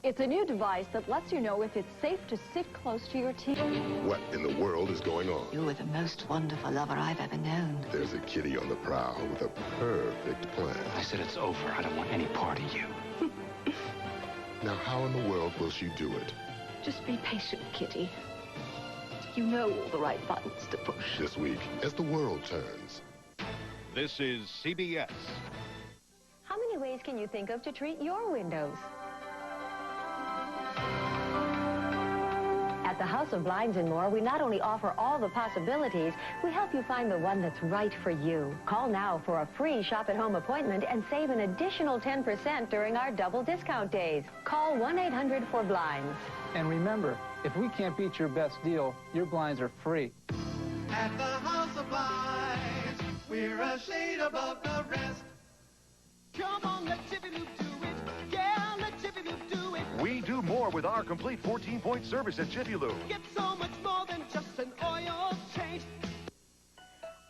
It's a new device that lets you know if it's safe to sit close to your TV. What in the world is going on? You were the most wonderful lover I've ever known. There's a kitty on the prowl with a perfect plan. I said it's over. I don't want any part of you. Now, how in the world will she do it? Just be patient, Kitty. You know all the right buttons to push. This week, As the World Turns. This is CBS. How many ways can you think of to treat your windows? At the House of Blinds and More, we not only offer all the possibilities, we help you find the one that's right for you. Call now for a free shop-at-home appointment and save an additional 10% during our double discount days. Call 1-800-4BLINDS. And remember, if we can't beat your best deal, your blinds are free. At the House of Blinds, we're a shade above the rest. Come on, let Jiffy Lube do it. Yeah, let Jiffy Lube do it. We do more with our complete 14-point service at Jiffy Lube. Get so much more than just an oil change.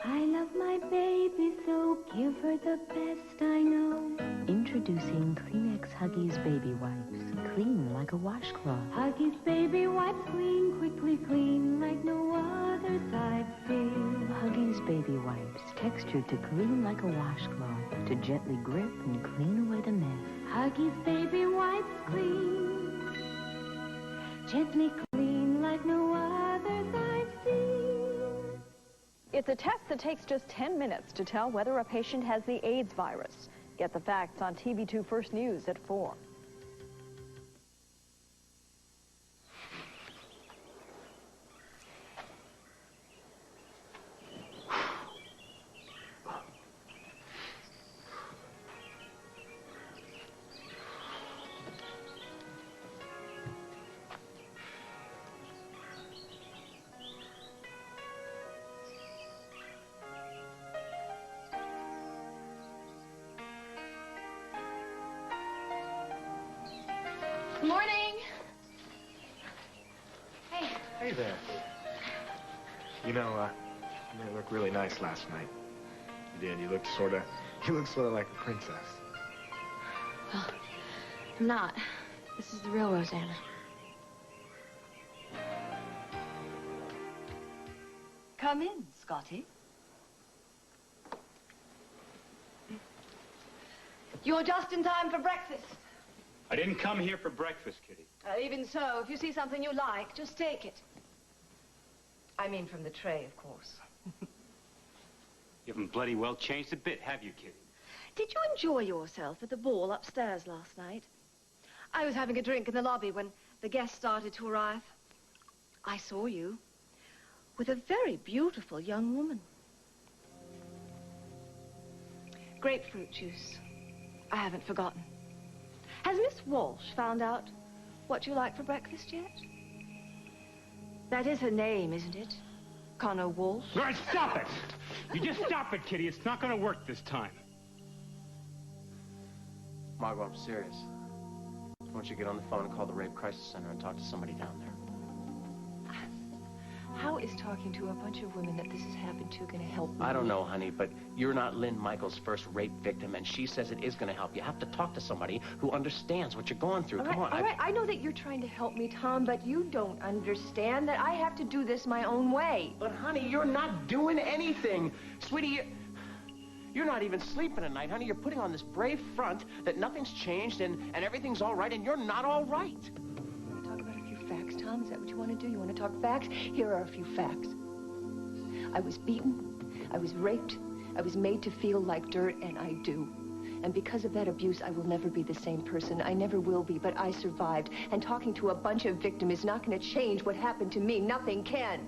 I love my baby, so give her the best I know. Introducing Kleenex Huggies Baby Wipes. Clean like a washcloth. Huggies Baby Wipes clean, quickly clean like no others I've seen. Huggies Baby Wipes, textured to clean like a washcloth, to gently grip and clean away the mess. Huggies Baby Wipes clean, gently clean like no others I've seen. It's a test that takes just 10 minutes to tell whether a patient has the AIDS virus. Get the facts on TV2 First News at 4. Good morning. Hey. Hey there. You know, you made it look really nice last night. You did. You looked sort of like a princess. Well, I'm not. This is the real Rosanna. Come in, Scotty. You're just in time for breakfast. I didn't come here for breakfast, Kitty. Even so, if you see something you like, just take it. I mean from the tray, of course. You haven't bloody well changed a bit, have you, Kitty? Did you enjoy yourself at the ball upstairs last night? I was having a drink in the lobby when the guests started to arrive. I saw you with a very beautiful young woman. Grapefruit juice. I haven't forgotten. Has Miss Walsh found out what you like for breakfast yet? That is her name, isn't it? Connor Walsh? All right, stop it! You just stop it, Kitty. It's not going to work this time. Margot, I'm serious. Why don't you get on the phone and call the Rape Crisis Center and talk to somebody down there? How is talking to a bunch of women that this has happened to going to help me? I don't know, honey, but you're not Lynn Michaels' first rape victim, and she says it is going to help. You have to talk to somebody who understands what you're going through. Come on. All right, I know that you're trying to help me, Tom, but you don't understand that I have to do this my own way. But, honey, you're not doing anything. Sweetie, you're not even sleeping at night, honey. You're putting on this brave front that nothing's changed and everything's all right, and you're not all right. Talk about a few facts, Tom. Is that what you want to do? You want to talk facts? Here are a few facts. I was beaten. I was raped. I was made to feel like dirt, and I do. And because of that abuse, I will never be the same person. I never will be, but I survived. And talking to a bunch of victims is not going to change what happened to me. Nothing can.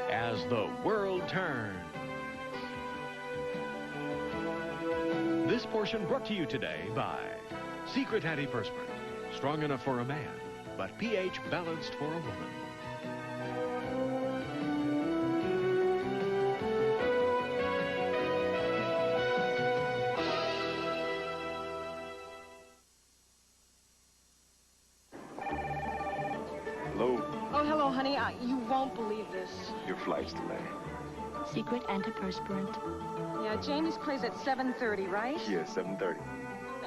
As the World Turns. This portion brought to you today by Secret Antiperspirant. Strong enough for a man, but pH balanced for a woman. Oh, honey, you won't believe this. Your flight's delayed. Secret antiperspirant. Yeah, Jamie's play's at 7:30, right? Yeah, 7:30.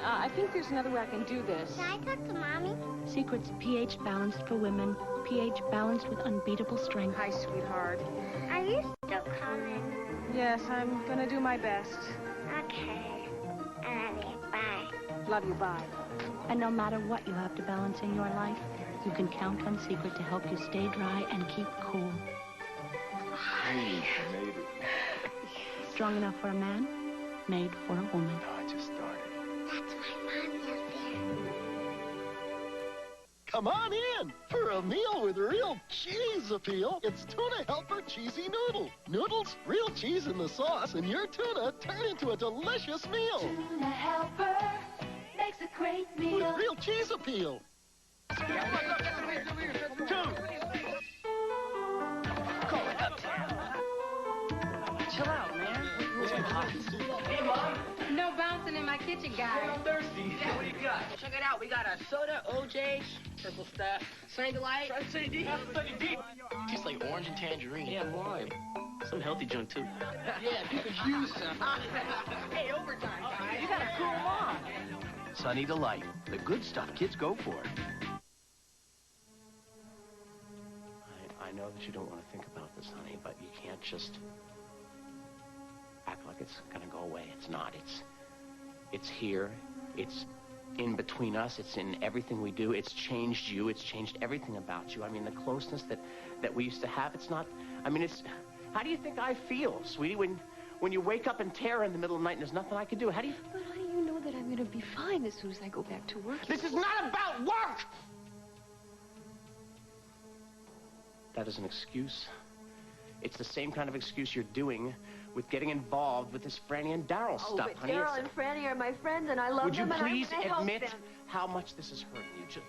I think there's another way I can do this. Can I talk to Mommy? Secret's pH balanced for women. pH balanced with unbeatable strength. Hi, sweetheart. Are you still coming? Yes, I'm gonna do my best. Okay. I love you. Bye. Love you, bye. And no matter what you have to balance in your life, you can count on Secret to help you stay dry and keep cool. Hey, I made it. Strong enough for a man, made for a woman. No, I just started. That's my Mommy up there. Come on in for a meal with real cheese appeal. It's Tuna Helper Cheesy Noodle. Noodles, real cheese in the sauce, and your tuna turn into a delicious meal. Tuna Helper makes a great meal. With real cheese appeal. Chill out, man. Hey, Mom. No bouncing in my kitchen, guys. Hey, I'm thirsty. Yeah, what do you got? Check it out. We got a soda, OJ, purple stuff, Sunny Delight. Try Sunny D. Sunny D. Tastes like orange and tangerine. Yeah, lime. Some healthy junk, too. Yeah, you could use some. Hey, overtime, guys. You gotta cool them off. Sunny Delight. The good stuff kids go for. I know that you don't want to think about this, honey, but you can't just act like it's gonna go away. It's not. It's here. It's in between us. It's in everything we do. It's changed you. It's changed everything about you. I mean, the closeness that we used to have, it's not, I mean, it's, how do you think I feel, sweetie, when you wake up in terror in the middle of the night and there's nothing I can do? How do you... But honey, you know that I'm gonna be fine as soon as I go back to work. This is not about work! That is an excuse. It's the same kind of excuse you're doing with getting involved with this Franny and Daryl stuff, but honey. Daryl and Franny are my friends, and I love Would you them, please and I'm gonna admit help them. how much this is hurting you? Just...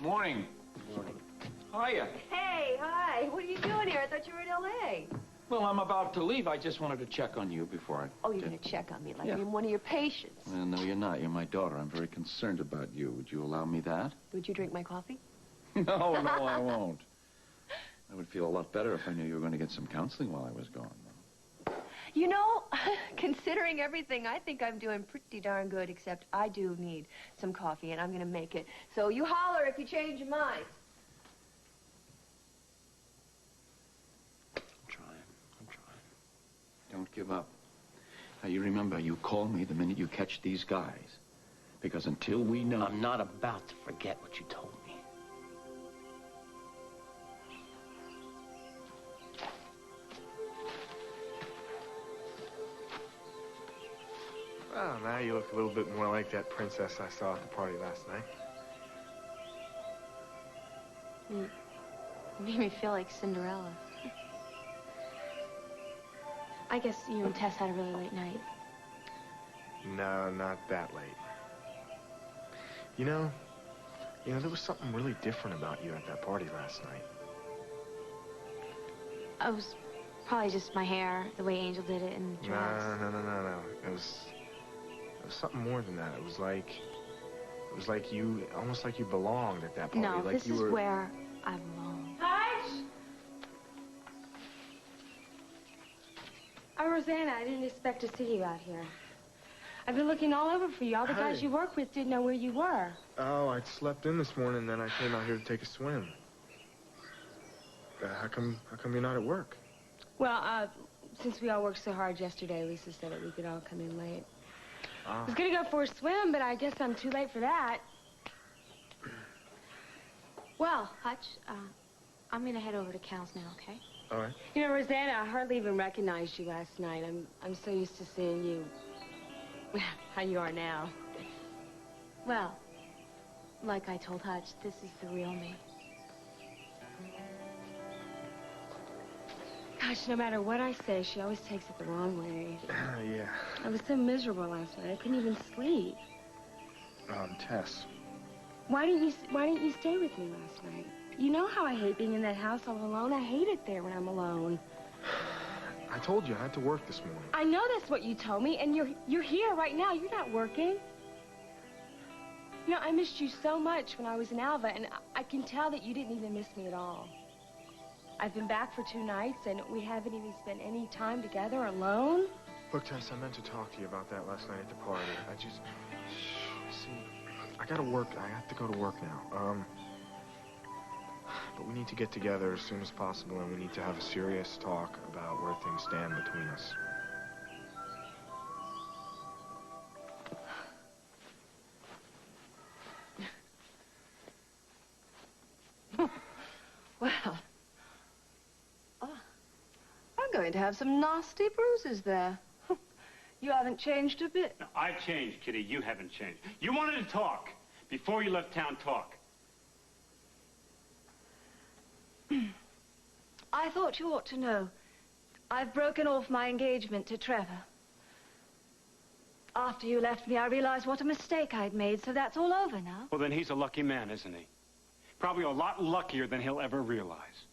Morning. Morning. Hiya. Hey, hi. What are you doing here? I thought you were in L.A. Well, I'm about to leave. I just wanted to check on you before I... Oh, you're gonna check on me like Yeah. I'm one of your patients. Well, no, you're not. You're my daughter. I'm very concerned about you. Would you allow me that? Would you drink my coffee? No, I won't. I would feel a lot better if I knew you were going to get some counseling while I was gone. You know, considering everything, I think I'm doing pretty darn good, except I do need some coffee, and I'm gonna make it. So you holler if you change your mind. I'm trying. Don't give up. Now, you remember, you call me the minute you catch these guys. Because until we know... I'm not about to forget what you told me. Well, now you look a little bit more like that princess I saw at the party last night. You made me feel like Cinderella. I guess you and Tess had a really late night. No, not that late. You know, there was something really different about you at that party last night. It was probably just my hair, the way Angel did it, and the dress. No. It was something more than that. It was like you, almost like you belonged at that party. No, like this you is were... where I belong. Hutch! Oh, Rosanna, I didn't expect to see you out here. I've been looking all over for you. All the guys you work with didn't know where you were. Oh, I'd slept in this morning, then I came out here to take a swim. How come you're not at work? Well, since we all worked so hard yesterday, Lisa said that we could all come in late. I was gonna go for a swim, but I guess I'm too late for that. Well, Hutch, I'm gonna head over to Cal's now, okay? All right. You know, Rosanna, I hardly even recognized you last night. I'm so used to seeing you how you are now. Well, like I told Hutch, this is the real me. Gosh, no matter what I say, she always takes it the wrong way. Yeah. I was so miserable last night. I couldn't even sleep. Tess. Why didn't you stay with me last night? You know how I hate being in that house all alone. I hate it there when I'm alone. I told you I had to work this morning. I know that's what you told me, and you're here right now. You're not working. You know, I missed you so much when I was in Alva, and I can tell that you didn't even miss me at all. I've been back for 2 nights, and we haven't even spent any time together alone. Look, Tess, I meant to talk to you about that last night at the party. I just... See, I gotta work. I have to go to work now. But we need to get together as soon as possible, and we need to have a serious talk about where things stand between us. Well, I'm going to have some nasty bruises there. You haven't changed a bit. No, I've changed, Kitty. You haven't changed. You wanted to talk. Before you left town, talk. I thought you ought to know. I've broken off my engagement to Trevor. After you left me, I realized what a mistake I'd made, so that's all over now. Well, then he's a lucky man, isn't he? Probably a lot luckier than he'll ever realize.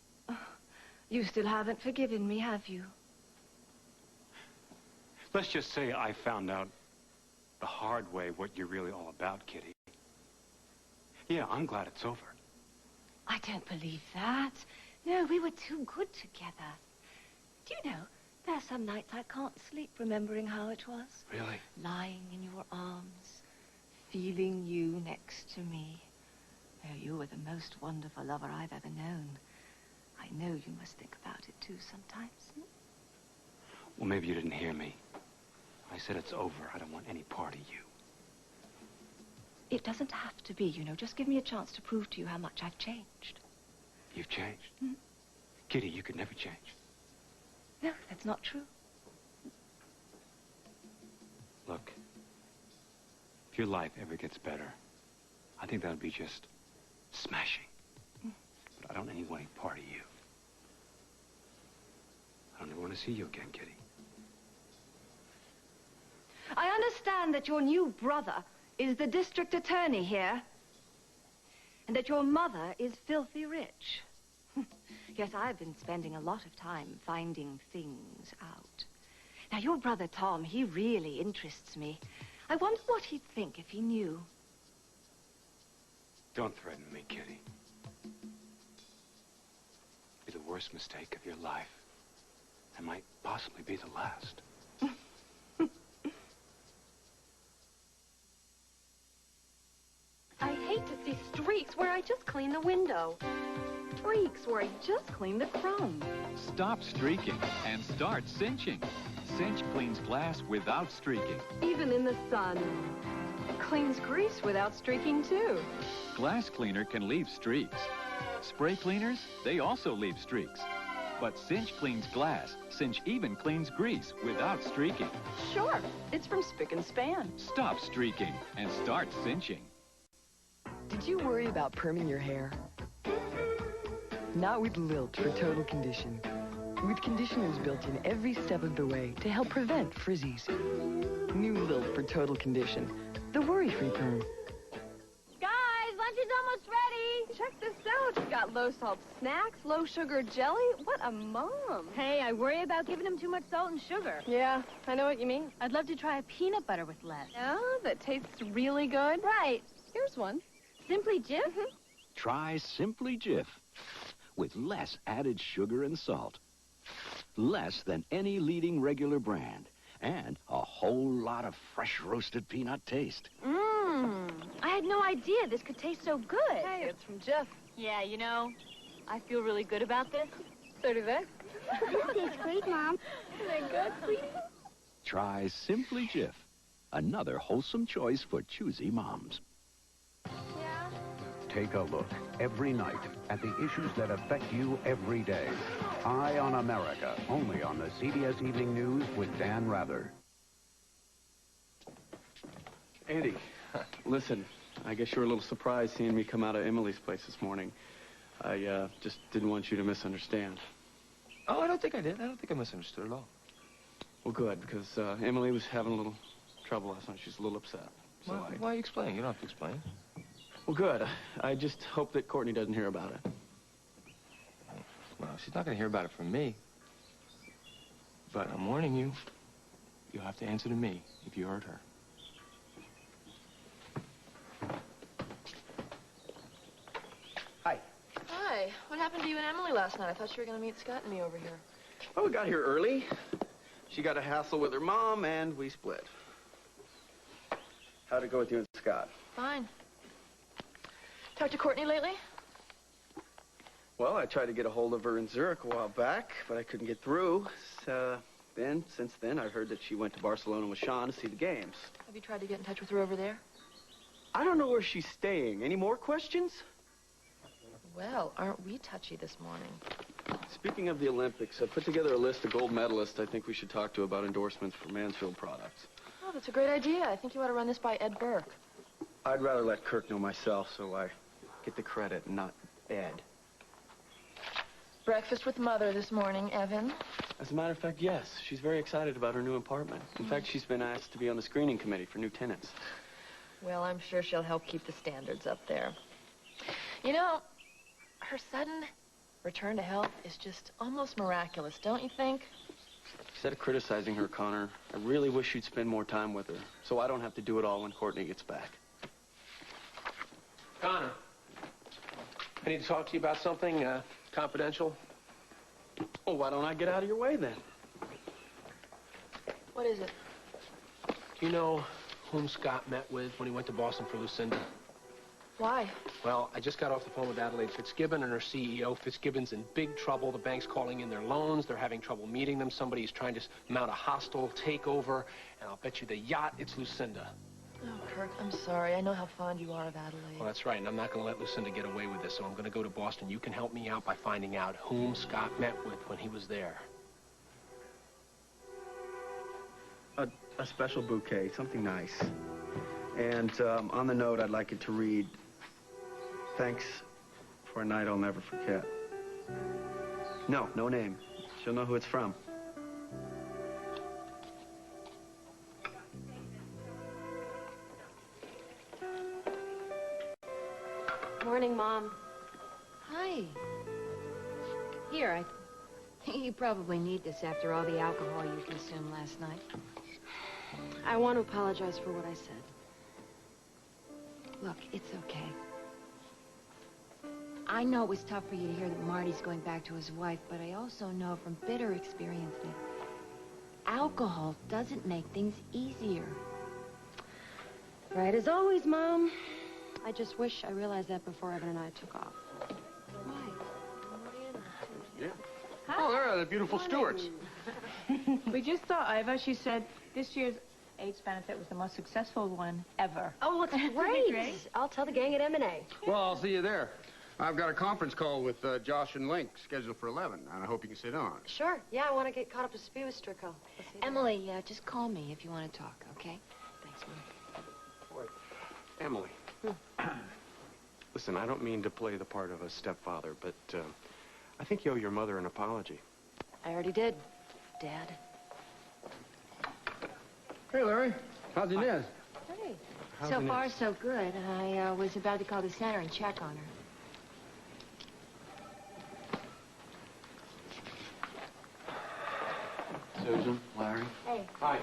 You still haven't forgiven me, have you? Let's just say I found out the hard way what you're really all about, Kitty. Yeah, I'm glad it's over. I don't believe that. No, we were too good together. Do you know, there are some nights I can't sleep remembering how it was. Really? Lying in your arms, feeling you next to me. Oh, you were the most wonderful lover I've ever known. I know you must think about it too sometimes. Well, maybe you didn't hear me. I said it's over. I don't want any part of you. It doesn't have to be, you know. Just give me a chance to prove to you how much I've changed. You've changed? Kitty, you could never change. No, that's not true. Look, if your life ever gets better, I think that would be just smashing. But I don't need any part of you. I don't ever want to see you again, Kitty. I understand that your new brother is the district attorney here, and that your mother is filthy rich. Yes, I've been spending a lot of time finding things out. Now, your brother Tom, he really interests me. I wonder what he'd think if he knew. Don't threaten me, Kitty. It'd be the worst mistake of your life. It might possibly be the last. I hate to see streaks where I just clean the window. Streaks where I just clean the chrome. Stop streaking and start cinching. Cinch cleans glass without streaking. Even in the sun. Cleans grease without streaking, too. Glass cleaner can leave streaks. Spray cleaners, they also leave streaks. But Cinch cleans glass. Cinch even cleans grease without streaking. Sure, it's from Spick and Span. Stop streaking and start cinching. Did you worry about perming your hair? Not with Lilt for total condition. With conditioners built in every step of the way to help prevent frizzies. New Lilt for total condition. The worry-free perm. Guys, lunch is almost ready. Check this out. We've got low-salt snacks, low-sugar jelly. What a mom. Hey, I worry about giving him too much salt and sugar. Yeah, I know what you mean. I'd love to try a peanut butter with less. Yeah, that tastes really good. Right. Here's one. Simply Jif? Try Simply Jif with less added sugar and salt. Less than any leading regular brand. And a whole lot of fresh roasted peanut taste. Mmm. I had no idea this could taste so good. Hey, it's from Jeff. Yeah, you know, I feel really good about this. So do they. This tastes great, Mom. Isn't that good, sweetie? Try Simply Jif. Another wholesome choice for choosy moms. Take a look every night at the issues that affect you every day. Eye on America, only on the CBS Evening News with Dan Rather. Andy, listen, I guess you were a little surprised seeing me come out of Emily's place this morning. I just didn't want you to misunderstand. Oh, I don't think I did. I don't think I misunderstood at all. Well, good, because Emily was having a little trouble last night. She's a little upset. So Why are you explaining? You don't have to explain. Well, good. I just hope that Courtney doesn't hear about it. Well, she's not going to hear about it from me. But I'm warning you, you'll have to answer to me if you hurt her. happened to you and Emily last night? I thought you were going to meet Scott and me over here. Well, we got here early. She got a hassle with her mom, and we split. How'd it go with you and Scott? Fine. Talked to Courtney lately? Well, I tried to get a hold of her in Zurich a while back, but I couldn't get through. Since then, I've heard that she went to Barcelona with Sean to see the games. Have you tried to get in touch with her over there? I don't know where she's staying. Any more questions? Well, aren't we touchy this morning? Speaking of the Olympics, I put together a list of gold medalists I think we should talk to about endorsements for Mansfield products. Oh, that's a great idea. I think you ought to run this by Ed Burke. I'd rather let Kirk know myself so I get the credit and not Ed. Breakfast with Mother this morning, Evan. As a matter of fact, yes. She's very excited about her new apartment. In fact, she's been asked to be on the screening committee for new tenants. Well, I'm sure she'll help keep the standards up there. You know, her sudden return to health is just almost miraculous, don't you think? Instead of criticizing her, Connor, I really wish you'd spend more time with her so I don't have to do it all when Courtney gets back. Connor, I need to talk to you about something confidential. Well, why don't I get out of your way then? What is it? Do you know whom Scott met with when he went to Boston for Lucinda? Why? Well, I just got off the phone with Adelaide Fitzgibbon and her CEO. Fitzgibbon's in big trouble. The bank's calling in their loans. They're having trouble meeting them. Somebody's trying to mount a hostile takeover. And I'll bet you the yacht, it's Lucinda. Oh, Kirk, I'm sorry. I know how fond you are of Adelaide. Well, that's right, and I'm not going to let Lucinda get away with this, so I'm going to go to Boston. You can help me out by finding out whom Scott met with when he was there. A special bouquet, something nice. And on the note, I'd like it to read, "Thanks for a night I'll never forget." No name. She'll know who it's from. Morning, Mom. Hi. Here, you probably need this after all the alcohol you consumed last night. I want to apologize for what I said. Look, it's okay. I know it was tough for you to hear that Marty's going back to his wife, but I also know from bitter experience that alcohol doesn't make things easier. Right as always, Mom. I just wish I realized that before Evan and I took off. Yeah. Oh, there are the beautiful Stewarts. We just saw Iva. She said this year's AIDS benefit was the most successful one ever. Oh, it's great. I'll tell the gang at M&A. Well, I'll see you there. I've got a conference call with Josh and Link scheduled for 11, and I hope you can sit on. Sure. Yeah, I want to get caught up to speed with Strico. Emily, just call me if you want to talk, okay? Thanks, Mom. Wait, Emily. Listen, I don't mean to play the part of a stepfather, but I think you owe your mother an apology. I already did, Dad. Hey, Larry. How's Inez? Hey. So far, so good. I was about to call the center and check on her. Susan, Larry. Hey. Hi.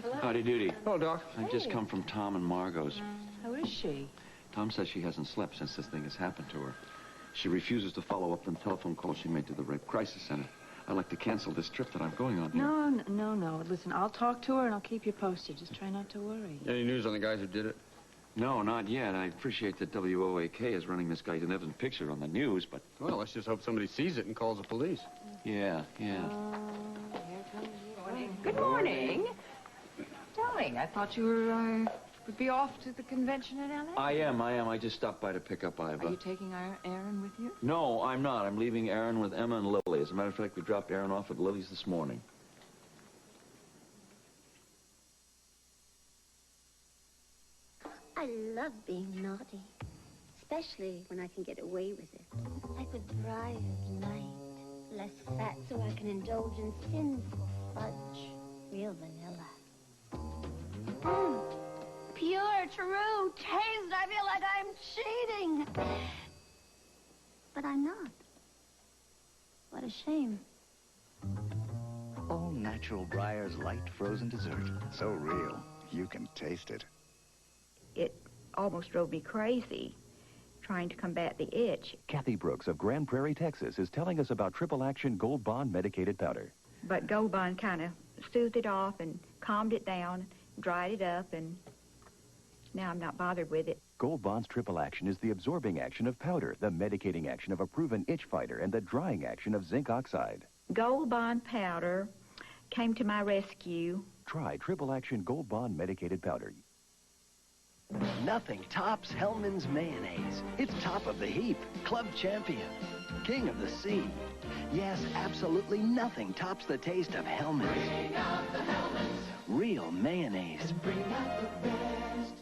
Hello. Howdy doody. Hello, Doc. I've just come from Tom and Margot's. How is she? Tom says she hasn't slept since this thing has happened to her. She refuses to follow up on the telephone call she made to the Rape Crisis Center. I'd like to cancel this trip that I'm going on here. No. Listen, I'll talk to her and I'll keep you posted. Just try not to worry. Any news on the guys who did it? No, not yet. I appreciate that WOAK is running this guy Evan's picture on the news, but... Well, let's just hope somebody sees it and calls the police. Yeah. Good morning. Darling, I thought you would be off to the convention in L.A. I am. I just stopped by to pick up Iva. Are you taking Aaron with you? No, I'm not. I'm leaving Aaron with Emma and Lily. As a matter of fact, we dropped Aaron off at Lily's this morning. I love being naughty, especially when I can get away with it. I could thrive at night, less fat so I can indulge in sinful fudge, real vanilla. Pure, true taste. I feel like I'm cheating. But I'm not. What a shame. All natural Breyer's light frozen dessert. So real, you can taste it. It almost drove me crazy. trying to combat the itch. Kathy Brooks of Grand Prairie, Texas, is telling us about Triple Action Gold Bond Medicated Powder. But Gold Bond kind of soothed it off and calmed it down, dried it up, and now I'm not bothered with it. Gold Bond's Triple Action is the absorbing action of powder, the medicating action of a proven itch fighter, and the drying action of zinc oxide. Gold Bond powder came to my rescue. Try Triple Action Gold Bond Medicated Powder. Nothing tops Hellman's mayonnaise. It's top of the heap, club champion, king of the sea. Yes, absolutely nothing tops the taste of Hellman's. Bring out the Hellman's. Real mayonnaise. Bring out the best.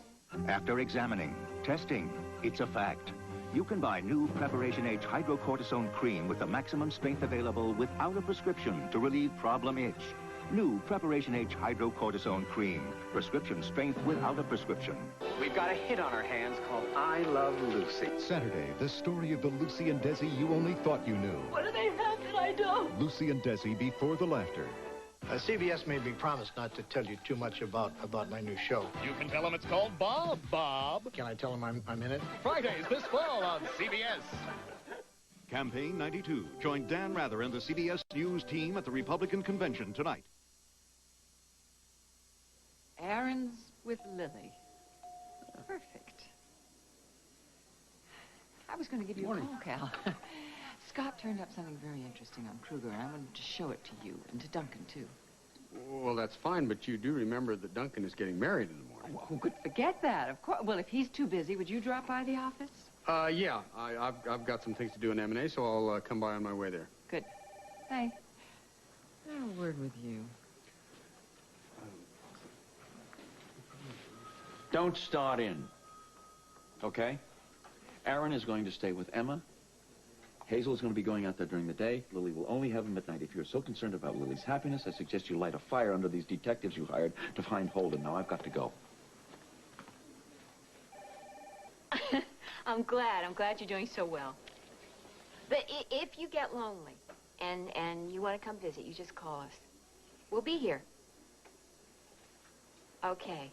After examining, testing, it's a fact. You can buy new Preparation H hydrocortisone cream with the maximum strength available without a prescription to relieve problem itch. New Preparation H hydrocortisone cream. Prescription strength without a prescription. We've got a hit on our hands called I Love Lucy. Saturday, the story of the Lucy and Desi you only thought you knew. What do they have that I don't? Lucy and Desi Before the Laughter. CBS made me promise not to tell you too much about my new show. You can tell him it's called Bob. Can I tell him I'm in it? Fridays this fall on CBS. Campaign 92. Join Dan Rather and the CBS News team at the Republican Convention tonight. Errands with Lily. Perfect. I was going to give you a call, Cal. Scott turned up something very interesting on Kruger, and I wanted to show it to you and to Duncan, too. Well, that's fine, but you do remember that Duncan is getting married in the morning. Who could forget that? Of course. Well, if he's too busy, would you drop by the office? Yeah. I've got some things to do in M&A, so I'll come by on my way there. Good. Hey. I have a word with you. Don't start in, okay? Aaron is going to stay with Emma. Hazel is going to be going out there during the day. Lily will only have him at night. If you're so concerned about Lily's happiness, I suggest you light a fire under these detectives you hired to find Holden. Now, I've got to go. I'm glad you're doing so well. But if you get lonely and you want to come visit, you just call us. We'll be here. Okay.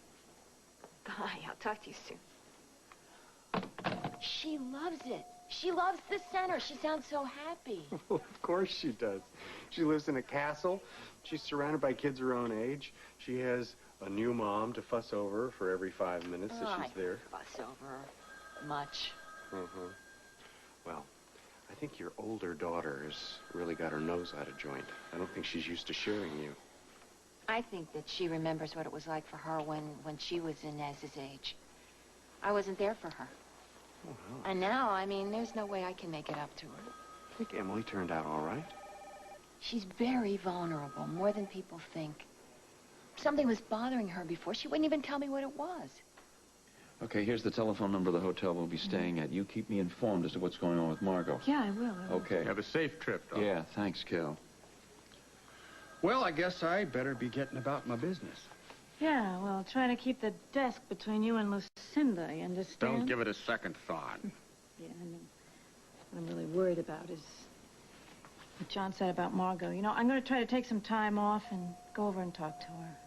Bye. I'll talk to you soon. She loves it. She loves the center. She sounds so happy. Well, of course she does. She lives in a castle. She's surrounded by kids her own age. She has a new mom to fuss over for every 5 minutes that she's there. Fuss over much. Well, I think your older daughter has really got her nose out of joint. I don't think she's used to sharing you. I think that she remembers what it was like for her when she was in Nez's age. I wasn't there for her. Oh, well. And now, I mean, there's no way I can make it up to her. I think Emily turned out all right. She's very vulnerable, more than people think. If something was bothering her before, she wouldn't even tell me what it was. Okay, here's the telephone number of the hotel we'll be staying at. You keep me informed as to what's going on with Margot. Yeah, I will. Okay. Have a safe trip, Doc. Yeah, thanks, Cal. Well, I guess I better be getting about my business. Yeah, well, try to keep the desk between you and Lucinda, you understand? Don't give it a second thought. Yeah, I know. What I'm really worried about is what John said about Margot. You know, I'm going to try to take some time off and go over and talk to her.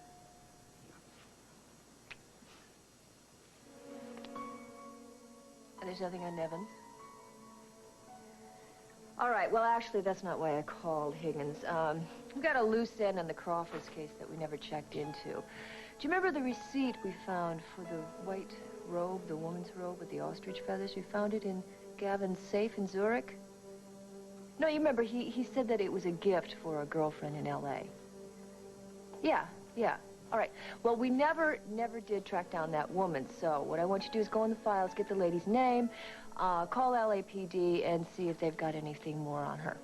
And there's nothing on Nevins? All right, well, actually, that's not why I called, Higgins. We've got a loose end on the Crawfords case that we never checked into. Do you remember the receipt we found for the white robe, the woman's robe with the ostrich feathers? We found it in Gavin's safe in Zurich. No, you remember, he said that it was a gift for a girlfriend in L.A. Yeah. All right. Well, we never did track down that woman, so what I want you to do is go in the files, get the lady's name, call LAPD, and see if they've got anything more on her.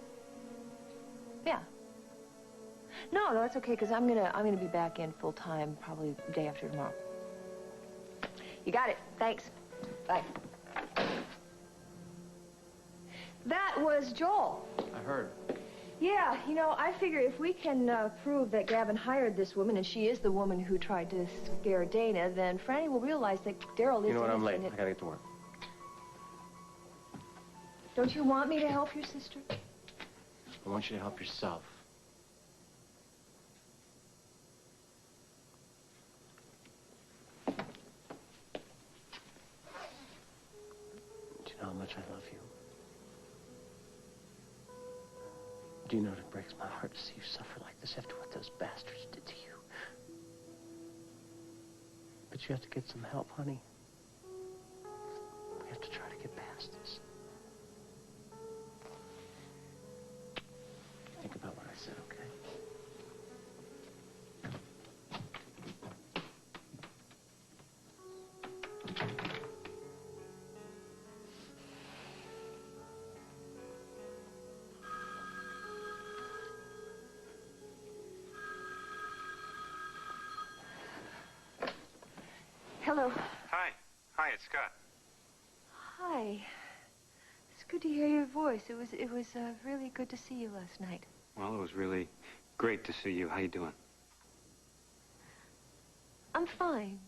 Yeah. No, that's okay, because I'm gonna be back in full time probably the day after tomorrow. You got it. Thanks. Bye. That was Joel. I heard. Yeah, you know, I figure if we can prove that Gavin hired this woman and she is the woman who tried to scare Dana, then Franny will realize that Daryl is innocent. You know what, I'm late. I gotta get to work. Don't you want me to help your sister? I want you to help yourself. You know, much I love you. Do you know it breaks my heart to see you suffer like this after what those bastards did to you? But you have to get some help, honey. We have to try to get past this. Think about what I said, okay? Hello. Hi. Hi, it's Scott. Hi. It's good to hear your voice. It was really good to see you last night. Well, it was really great to see you. How you doing? I'm fine.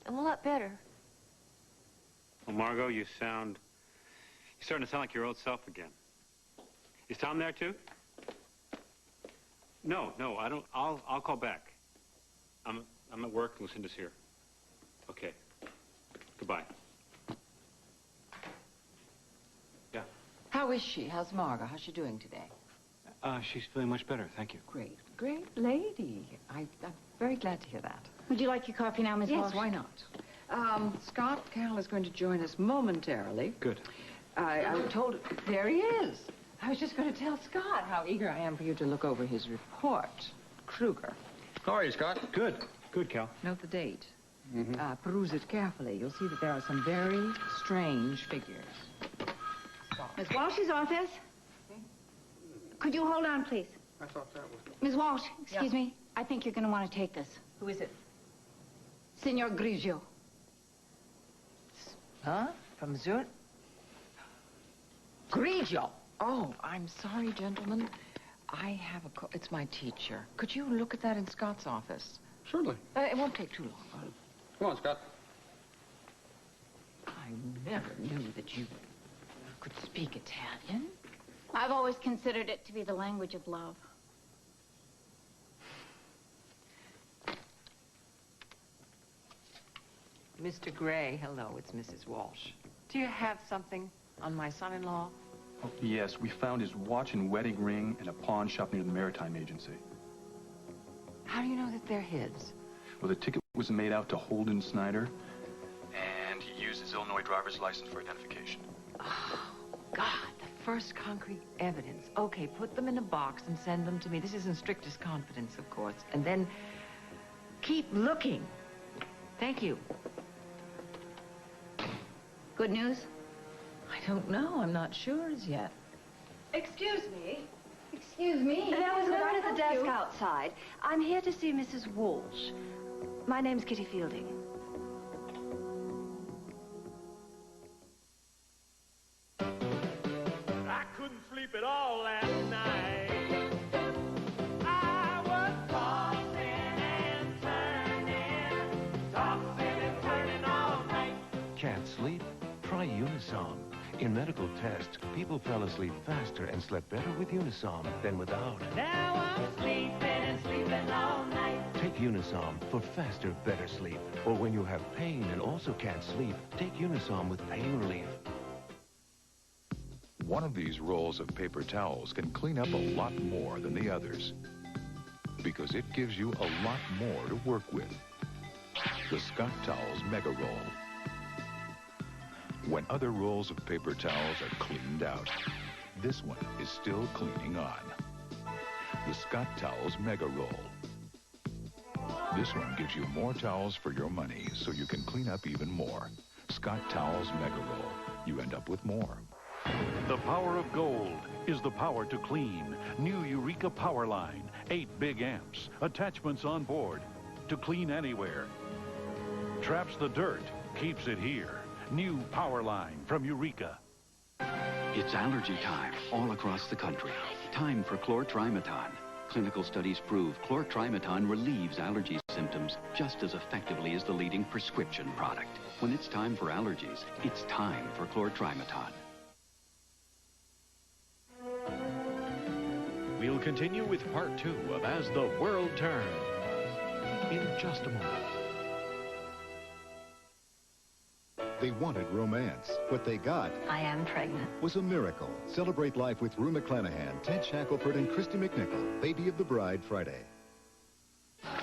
I'm a lot better. Well, Margot, you're starting to sound like your old self again. Is Tom there, too? No, I don't. I'll call back. I'm at work. Lucinda's here. Okay. Goodbye. Yeah. How is she? How's Margot? How's she doing today? She's feeling much better. Thank you. Great. Great lady. I'm very glad to hear that. Would you like your coffee now, Miss Walsh? Yes, why not? Scott Carroll is going to join us momentarily. Good. I told him. There he is. I was just going to tell Scott how eager I am for you to look over his report. Kruger. How are you, Scott? Good. Good, Cal. Note the date. Peruse it carefully. You'll see that there are some very strange figures. Miss Walsh's office? Could you hold on, please? I thought that was... Miss Walsh, excuse me. I think you're going to want to take this. Who is it? Senor Grigio. Huh? From Zurich? Grigio. Oh, I'm sorry, gentlemen. I have a call. It's my teacher. Could you look at that in Scott's office? Certainly. It won't take too long. Come on, Scott. I never knew that you could speak Italian. I've always considered it to be the language of love. Mr. Gray, hello, it's Mrs. Walsh. Do you have something on my son-in-law? Oh, yes, we found his watch and wedding ring in a pawn shop near the Maritime Agency. How do you know that they're his? Well, the ticket was made out to Holden Snyder, and he used his Illinois driver's license for identification. Oh, God, the first concrete evidence. Okay, put them in a box and send them to me. This is in strictest confidence, of course. And then keep looking. Thank you. Good news? I don't know. I'm not sure as yet. Excuse me. Excuse me. There was a Could I woman at the help desk you? outside. I'm here to see Mrs. Walsh. My name's Kitty Fielding. I couldn't sleep at all last night. I was tossing and turning all night. Can't sleep? Try Unisom. In medical tests, people fell asleep faster and slept better with Unisom than without. Now I'm sleeping and sleeping all night. Take Unisom for faster, better sleep. Or when you have pain and also can't sleep, take Unisom with pain relief. One of these rolls of paper towels can clean up a lot more than the others because it gives you a lot more to work with. The Scott Towels Mega Roll. When other rolls of paper towels are cleaned out, this one is still cleaning on. The Scott Towels Mega Roll. This one gives you more towels for your money so you can clean up even more. Scott Towels Mega Roll. You end up with more. The power of gold is the power to clean. New Eureka Power Line. 8 big amps. Attachments on board. To clean anywhere. Traps the dirt. Keeps it here. New Power Line from Eureka. It's allergy time all across the country. Time for chlortrimeton. Clinical studies prove chlortrimeton relieves allergy symptoms just as effectively as the leading prescription product. When it's time for allergies, it's time for chlortrimeton. We'll continue with part 2 of As the World Turns in just a moment. They wanted romance. What they got I am pregnant. was a miracle. Celebrate life with Rue McClanahan, Ted Shackelford, and Christy McNichol. Baby of the Bride Friday.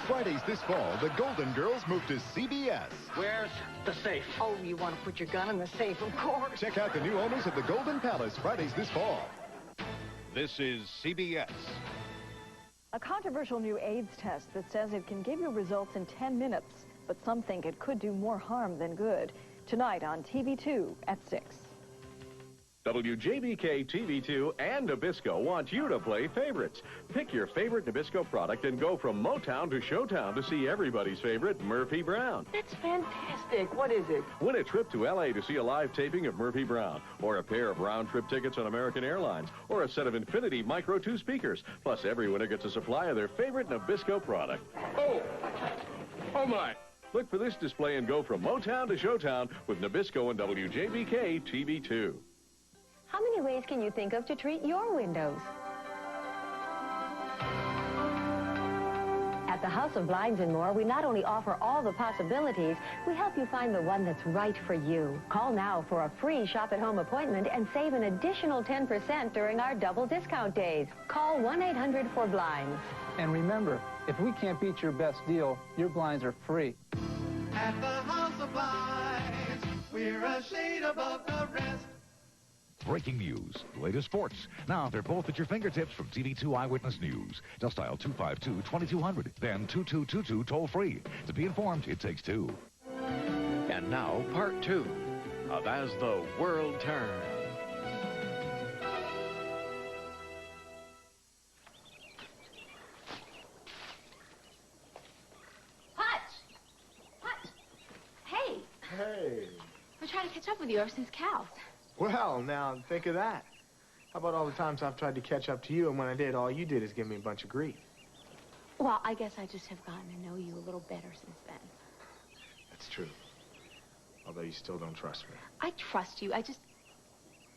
Fridays this fall, the Golden Girls move to CBS. Where's the safe? Oh, you want to put your gun in the safe, of course. Check out the new owners of the Golden Palace Fridays this fall. This is CBS. A controversial new AIDS test that says it can give you results in 10 minutes, but some think it could do more harm than good. Tonight on TV2 at 6. WJBK TV2 and Nabisco want you to play favorites. Pick your favorite Nabisco product and go from Motown to Showtown to see everybody's favorite Murphy Brown. That's fantastic. What is it? Win a trip to L.A. to see a live taping of Murphy Brown, or a pair of round-trip tickets on American Airlines, or a set of Infinity Micro 2 speakers. Plus, every winner gets a supply of their favorite Nabisco product. Oh my! Look for this display and go from Motown to Showtown with Nabisco and WJBK TV2. How many ways can you think of to treat your windows? At the House of Blinds and More, we not only offer all the possibilities, we help you find the one that's right for you. Call now for a free shop-at-home appointment and save an additional 10% during our double discount days. Call 1-800-4BLINDS. And remember, if we can't beat your best deal, your blinds are free. At the House of Blinds, we're a shade above the rest. Breaking news, the latest sports. Now they're both at your fingertips from TV2 Eyewitness News. Just dial 252-2200, then 2222 toll-free. To be informed, it takes two. And now, part 2 of As the World Turns. Hey, Hey. I'm trying to catch up with you ever since Cal's. Well, now, think of that. How about all the times I've tried to catch up to you, and when I did, all you did is give me a bunch of grief? Well, I guess I just have gotten to know you a little better since then. That's true. Although you still don't trust me. I trust you.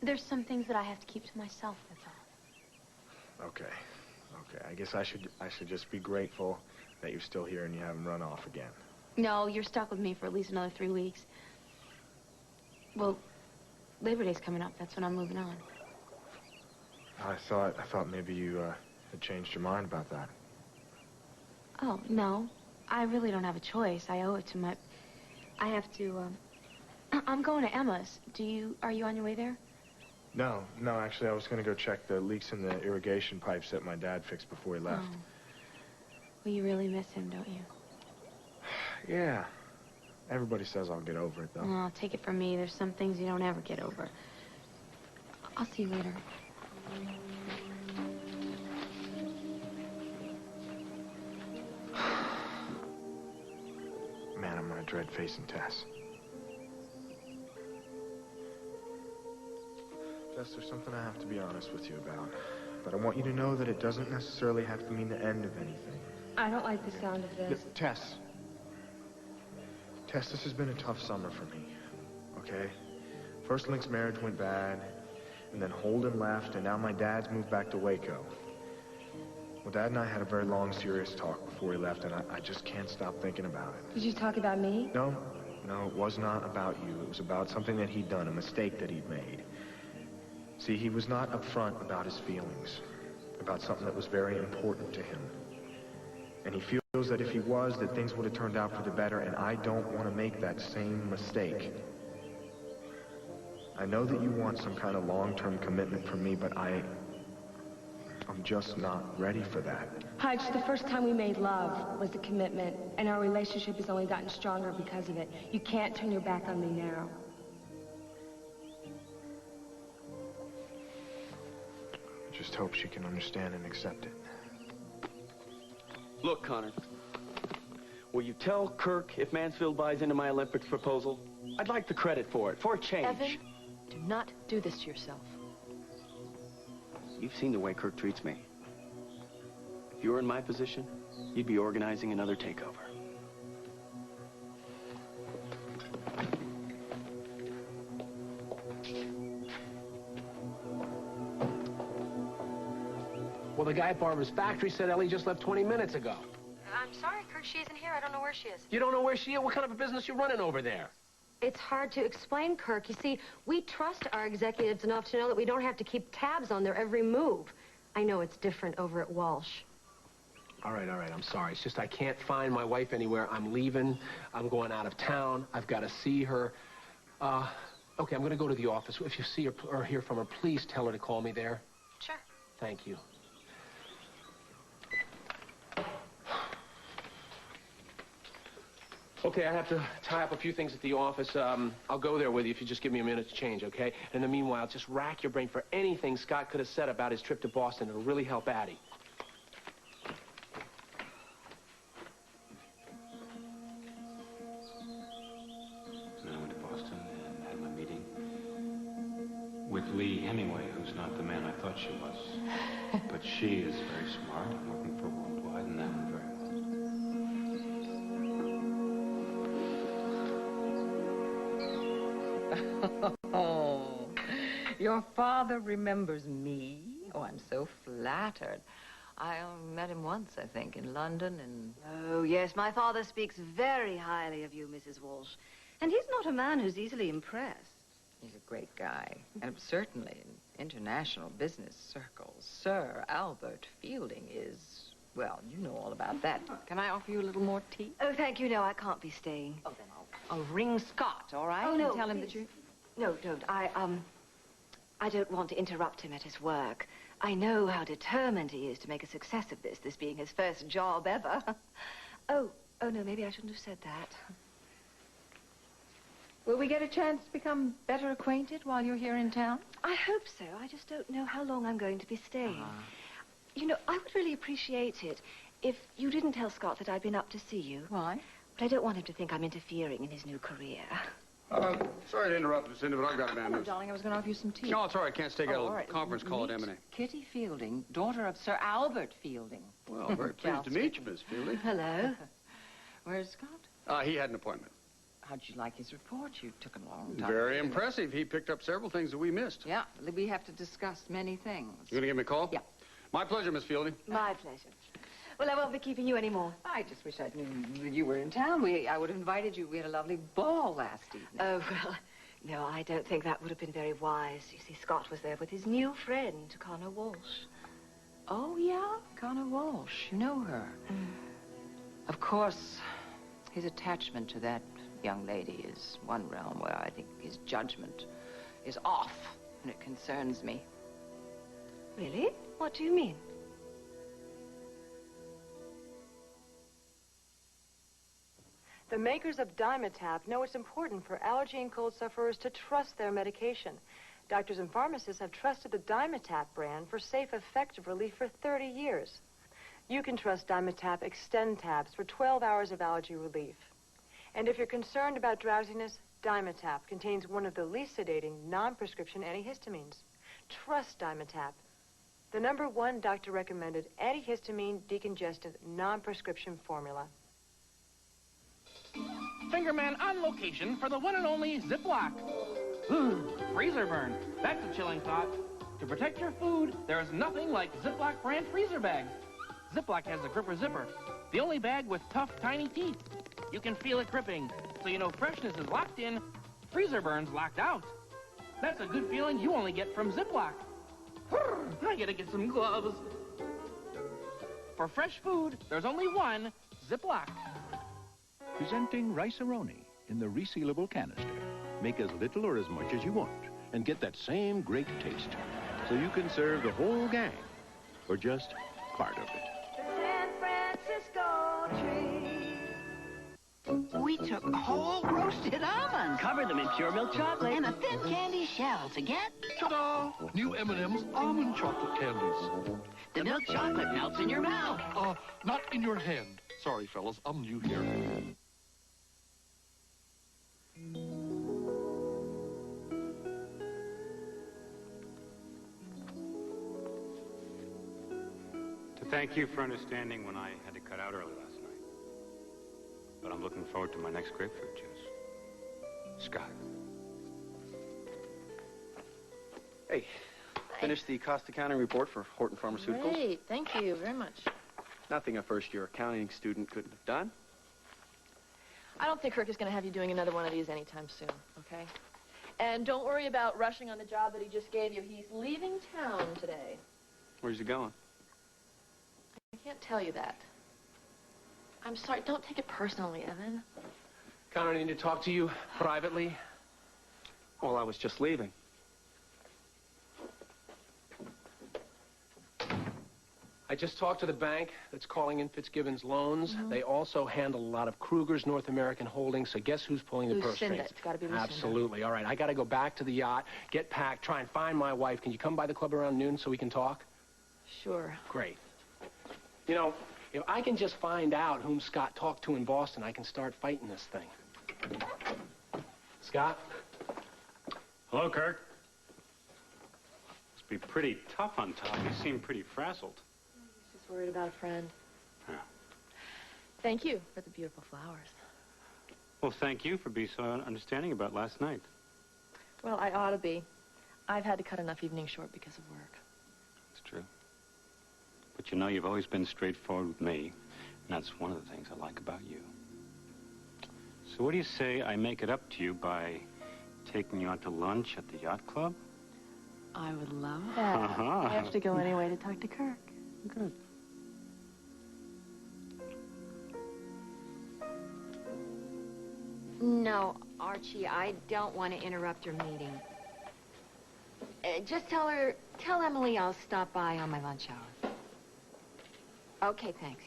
There's some things that I have to keep to myself, that's all. Okay. I guess I should just be grateful that you're still here and you haven't run off again. No, you're stuck with me for at least another 3 weeks. Well, Labor Day's coming up. That's when I'm moving on. I thought maybe you had changed your mind about that. Oh, no. I really don't have a choice. I owe it to my... I have to, I'm going to Emma's. Are you on your way there? No, actually, I was going to go check the leaks in the irrigation pipes that my dad fixed before he left. Oh. Well, you really miss him, don't you? Yeah. Everybody says I'll get over it, though. Well, take it from me. There's some things you don't ever get over. I'll see you later. Man, I'm gonna dread facing Tess. Tess, there's something I have to be honest with you about. But I want you to know that it doesn't necessarily have to mean the end of anything. I don't like the sound of this. Tess, this has been a tough summer for me, okay? First Link's marriage went bad, and then Holden left, and now my dad's moved back to Waco. Well, Dad and I had a very long, serious talk before he left, and I just can't stop thinking about it. Did you talk about me? No, it was not about you. It was about something that he'd done, a mistake that he'd made. See, he was not upfront about his feelings, about something that was very important to him. And he feels that if he was, that things would have turned out for the better, and I don't want to make that same mistake. I know that you want some kind of long-term commitment from me, but I'm just not ready for that. Hutch, the first time we made love was a commitment, and our relationship has only gotten stronger because of it. You can't turn your back on me now. I just hope she can understand and accept it. Look, Connor, will you tell Kirk if Mansfield buys into my Olympics proposal? I'd like the credit for it, for a change. Evan, do not do this to yourself. You've seen the way Kirk treats me. If you were in my position, you'd be organizing another takeover. Well, the guy at Barbara's factory said Ellie just left 20 minutes ago. I'm sorry, Kirk, she isn't here. I don't know where she is. You don't know where she is? What kind of a business you running over there? It's hard to explain, Kirk. You see, we trust our executives enough to know that we don't have to keep tabs on their every move. I know it's different over at Walsh. All right, I'm sorry. It's just I can't find my wife anywhere. I'm leaving. I'm going out of town. I've got to see her. Okay, I'm going to go to the office. If you see her or hear from her, please tell her to call me there. Sure. Thank you. Okay, I have to tie up a few things at the office. I'll go there with you if you just give me a minute to change, okay? And in the meanwhile, just rack your brain for anything Scott could have said about his trip to Boston. It'll really help Addie. I went to Boston and had my meeting with Lee Hemingway, who's not the man I thought she was. But she is very smart and working for Worldwide, and that went very well. Oh, your father remembers me? Oh, I'm so flattered. I met him once, I think, in London, and... Oh, yes, my father speaks very highly of you, Mrs. Walsh. And he's not a man who's easily impressed. He's a great guy, and certainly in international business circles. Sir Albert Fielding is, well, you know all about that. Can I offer you a little more tea? Oh, thank you. No, I can't be staying. Oh, then I'll ring Scott, all right? Oh, no, and tell him please. that you... No, don't. I don't want to interrupt him at his work. I know how determined he is to make a success of this being his first job ever. Oh, no, maybe I shouldn't have said that. Will we get a chance to become better acquainted while you're here in town? I hope so. I just don't know how long I'm going to be staying. You know, I would really appreciate it if you didn't tell Scott that I'd been up to see you. Why? But I don't want him to think I'm interfering in his new career. Sorry to interrupt, Miss Cindy, but I've got a bad Oh, news. darling, I was going to offer you some tea. No, it's all right. Can't stay. Got all a right. conference call at Meet M&A. Kitty Fielding, daughter of Sir Albert Fielding. Well, very pleased to meet you, Miss Fielding. Hello. Where's Scott? He had an appointment. How'd you like his report? You took a long time. Very impressive. He picked up several things that we missed. Yeah, we have to discuss many things. You going to give me a call? Yeah. My pleasure, Miss Fielding. My pleasure. Well, I won't be keeping you anymore. I just wish I knew that you were in town. I would have invited you. We had a lovely ball last evening. Oh, well, no, I don't think that would have been very wise. You see, Scott was there with his new friend, Connor Walsh. Oh, yeah? Connor Walsh. You know her. Of course, his attachment to that young lady is one realm where I think his judgment is off, and it concerns me. Really? What do you mean? The makers of Dimetapp know it's important for allergy and cold sufferers to trust their medication. Doctors and pharmacists have trusted the Dimetapp brand for safe, effective relief for 30 years. You can trust Dimetapp Extend tabs for 12 hours of allergy relief. And if you're concerned about drowsiness, Dimetapp contains one of the least sedating, non-prescription antihistamines. Trust Dimetapp, the #1 doctor-recommended antihistamine decongestant non-prescription formula. Fingerman on location for the one and only Ziploc. Freezer burn. That's a chilling thought. To protect your food, there is nothing like Ziploc brand freezer bags. Ziploc has the gripper zipper, the only bag with tough, tiny teeth. You can feel it gripping, so you know freshness is locked in, freezer burn's locked out. That's a good feeling you only get from Ziploc. I gotta get some gloves. For fresh food, there's only one Ziploc. Presenting Rice-A-Roni in the resealable canister. Make as little or as much as you want and get that same great taste. So you can serve the whole gang or just part of it. San Francisco tree. We took whole roasted almonds. Cover them in pure milk chocolate. And a thin candy shell to get... Ta-da! New M&M's almond chocolate candies. The milk chocolate melts in your mouth. Not in your hand. Sorry, fellas, I'm new here. To thank you for understanding when I had to cut out early last night. But I'm looking forward to my next grapefruit juice. Scott. Hey, finished the cost accounting report for Horton Pharmaceuticals. Great, thank you very much. Nothing a first-year accounting student couldn't have done. I don't think Kirk is going to have you doing another one of these anytime soon, okay? And don't worry about rushing on the job that he just gave you. He's leaving town today. Where's he going? I can't tell you that. I'm sorry. Don't take it personally, Evan. Connor, I need to talk to you privately. Well, I was just leaving. I just talked to the bank that's calling in Fitzgibbon's loans. They also handle a lot of Kruger's North American holdings, so guess who's pulling the purse strings? Lucinda. It's got to be Lucinda. Absolutely. All right, I got to go back to the yacht, get packed, try and find my wife. Can you come by the club around noon so we can talk? Sure. Great. You know, if I can just find out whom Scott talked to in Boston, I can start fighting this thing. Scott? Hello, Kirk. Must be pretty tough on top. You seem pretty frazzled. Just worried about a friend. Yeah. Thank you for the beautiful flowers. Well, thank you for being so understanding about last night. Well, I ought to be. I've had to cut enough evenings short because of work. It's true. But you know, you've always been straightforward with me, and that's one of the things I like about you. So what do you say I make it up to you by taking you out to lunch at the yacht club? I would love that. I have to go anyway to talk to Kirk. Good. No, Archie, I don't want to interrupt your meeting. Just tell Emily I'll stop by on my lunch hour. Okay, thanks.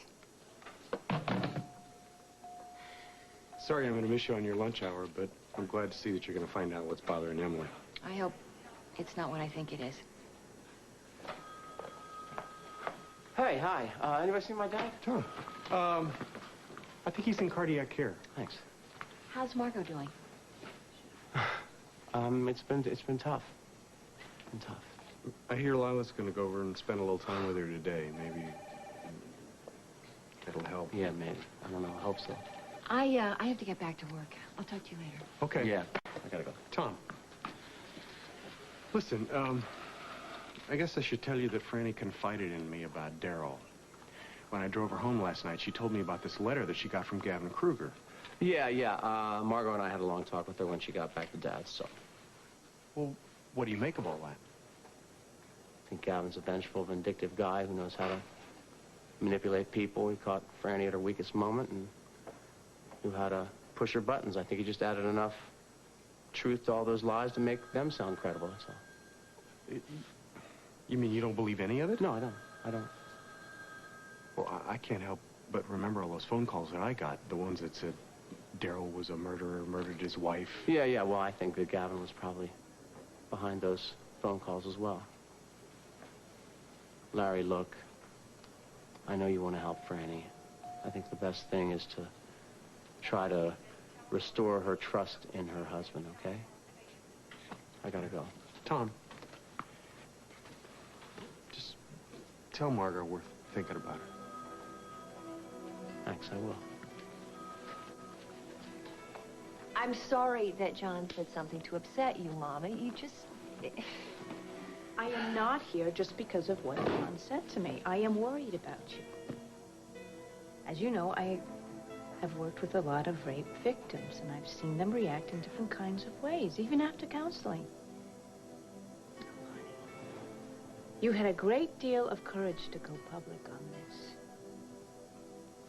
Sorry I'm going to miss you on your lunch hour, but I'm glad to see that you're going to find out what's bothering Emily. I hope it's not what I think it is. Hey, hi. Anybody seen my dad? Tom. I think he's in cardiac care. Thanks. How's Margot doing? It's been tough. I hear Lila's going to go over and spend a little time with her today. Maybe that'll help. Yeah, maybe. I don't know. I hope so. I have to get back to work. I'll talk to you later. Okay. Yeah, I gotta go. Tom. Listen, I guess I should tell you that Franny confided in me about Daryl. When I drove her home last night, she told me about this letter that she got from Gavin Kruger. Yeah. Margot and I had a long talk with her when she got back to Dad's, so. Well, what do you make of all that? I think Gavin's a vengeful, vindictive guy who knows how to manipulate people. He caught Franny at her weakest moment and knew how to push her buttons. I think he just added enough truth to all those lies to make them sound credible, that's all. You mean you don't believe any of it? No, I don't. Well, I can't help but remember all those phone calls that I got, the ones that said Daryl was a murderer, murdered his wife. Yeah, well, I think that Gavin was probably behind those phone calls as well. Larry, look, I know you want to help Franny. I think the best thing is to try to restore her trust in her husband, okay? I gotta go. Tom, just tell Margot we're thinking about her. Thanks, I will. I'm sorry that John said something to upset you, Mama. You just... I am not here just because of what John said to me. I am worried about you. As you know, I have worked with a lot of rape victims, and I've seen them react in different kinds of ways, even after counseling. Oh, honey. You had a great deal of courage to go public on this.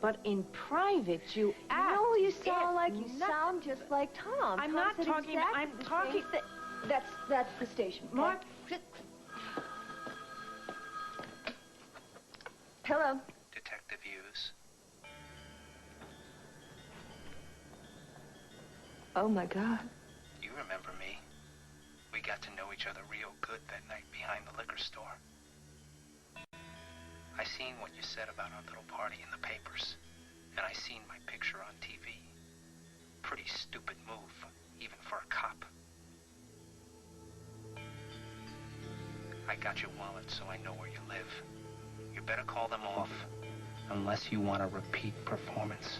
But in private, you act... No, you sound just like Tom. I'm not talking... I'm talking... That's the station. Okay? Mark... Hello. Detective Hughes. Oh, my God. You remember me. We got to know each other real good that night behind the liquor store. I seen what you said about our little party in the papers, and I seen my picture on TV. Pretty stupid move, even for a cop. I got your wallet, so I know where you live. You better call them off, unless you want a repeat performance.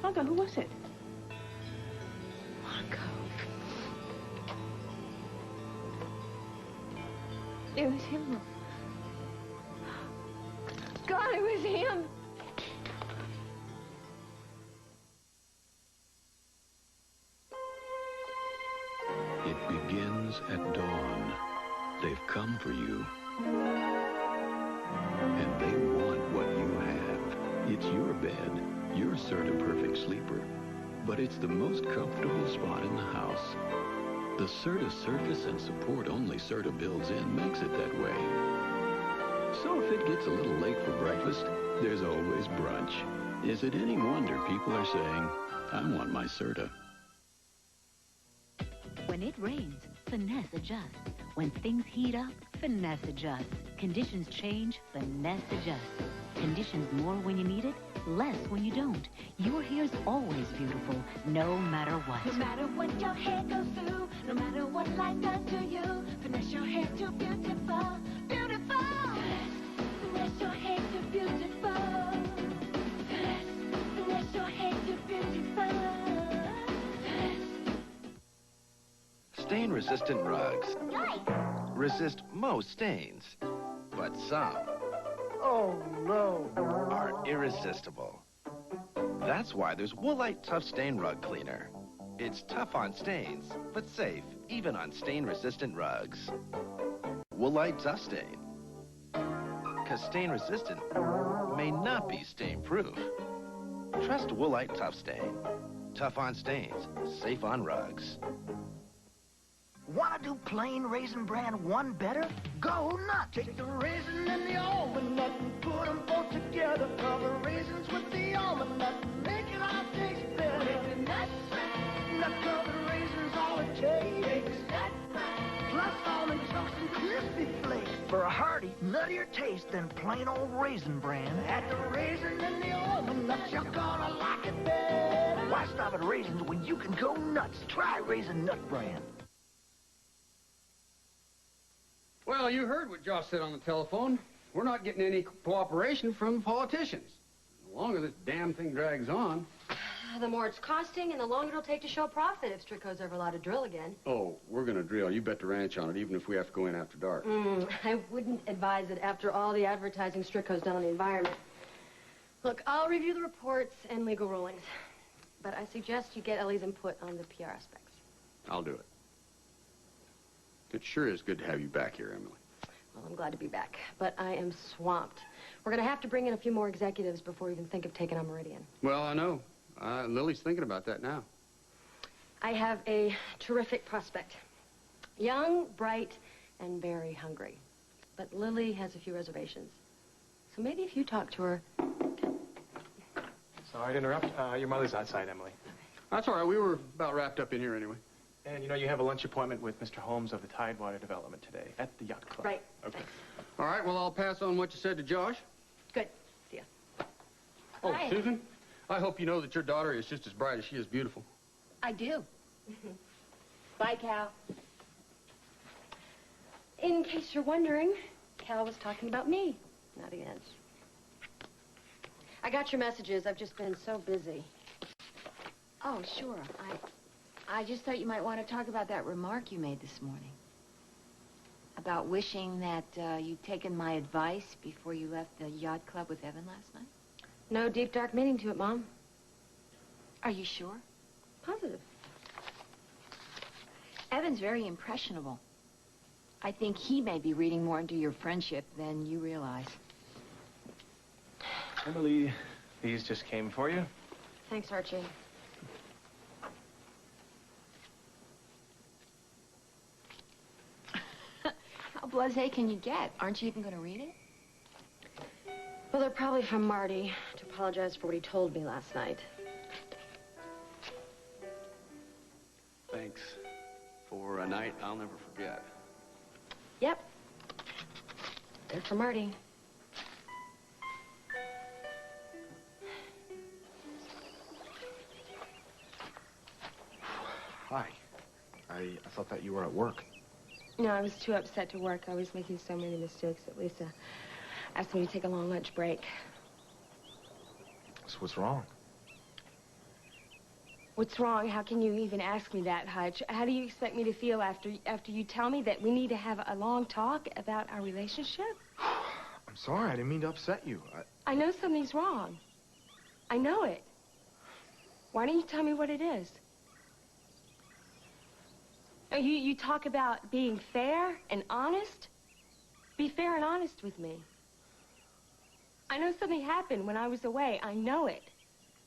Margot, who was it? Margot. It was him. God, it was him. It begins at dawn. They've come for you. And they want what you have. It's your bed, your Serta Perfect Sleeper. But it's the most comfortable spot in the house. The Serta surface and support only Serta builds in makes it that way. So if it gets a little late for breakfast, there's always brunch. Is it any wonder people are saying, I want my Serta? When it rains, finesse adjusts. When things heat up, finesse adjusts. Conditions change, finesse adjusts. Conditions more when you need it, less when you don't. Your hair's always beautiful, no matter what. No matter what your hair goes through, no matter what life does to you, finesse your hair to beautiful, beautiful. Finesse your hair to beautiful. Finesse your hair to beautiful. Stain-resistant rugs resist most stains, but some, oh no, are irresistible. That's why there's Woolite Tough Stain Rug Cleaner. It's tough on stains, but safe even on stain-resistant rugs. Woolite Tough Stain. Because stain-resistant may not be stain-proof. Trust Woolite Tough Stain. Tough on stains, safe on rugs. Want to do plain Raisin Bran one better? Go nuts! Take the raisin and the almond nut and put them both together. Cover raisins with the almond nut, make it all taste better. Make the nut bran. Nut-covered raisins, all it takes. Make the nut bran. Plus almond chunks and crispy flakes. For a hearty, nuttier taste than plain old Raisin Bran. Add the raisin and the almond nuts, you're gonna like it better. Why stop at raisins when you can go nuts? Try Raisin Nut Bran. Well, you heard what Josh said on the telephone. We're not getting any cooperation from the politicians. The longer this damn thing drags on... The more it's costing and the longer it'll take to show profit if Strico's ever allowed to drill again. Oh, we're going to drill. You bet the ranch on it, even if we have to go in after dark. I wouldn't advise it after all the advertising Strico's done on the environment. Look, I'll review the reports and legal rulings. But I suggest you get Ellie's input on the PR aspects. I'll do it. It sure is good to have you back here, Emily. Well, I'm glad to be back, but I am swamped. We're going to have to bring in a few more executives before we even think of taking on Meridian. Well, I know. Lily's thinking about that now. I have a terrific prospect. Young, bright, and very hungry. But Lily has a few reservations. So maybe if you talk to her... Sorry to interrupt. Your mother's outside, Emily. That's all right. We were about wrapped up in here anyway. And, you know, you have a lunch appointment with Mr. Holmes of the Tidewater Development today at the Yacht Club. Right. Okay. Thanks. All right, well, I'll pass on what you said to Josh. Good. See ya. Oh, Bye. Susan, I hope you know that your daughter is just as bright as she is beautiful. I do. Bye, Cal. In case you're wondering, Cal was talking about me, not against. I got your messages. I've just been so busy. Oh, sure. I just thought you might want to talk about that remark you made this morning. About wishing that you'd taken my advice before you left the yacht club with Evan last night. No deep, dark meaning to it, Mom. Are you sure? Positive. Evan's very impressionable. I think he may be reading more into your friendship than you realize. Emily, these just came for you. Thanks, Archie. How blasé can you get? Aren't you even going to read it? Well, they're probably from Marty to apologize for what he told me last night. Thanks for a night I'll never forget. Yep. They're from Marty. Hi. I thought that you were at work. No, I was too upset to work. I was making so many mistakes that Lisa asked me to take a long lunch break. So what's wrong? What's wrong? How can you even ask me that, Hutch? How do you expect me to feel after you tell me that we need to have a long talk about our relationship? I'm sorry, I didn't mean to upset you. I know something's wrong. I know it. Why don't you tell me what it is? You talk about being fair and honest. Be fair and honest with me. I know something happened when I was away. I know it.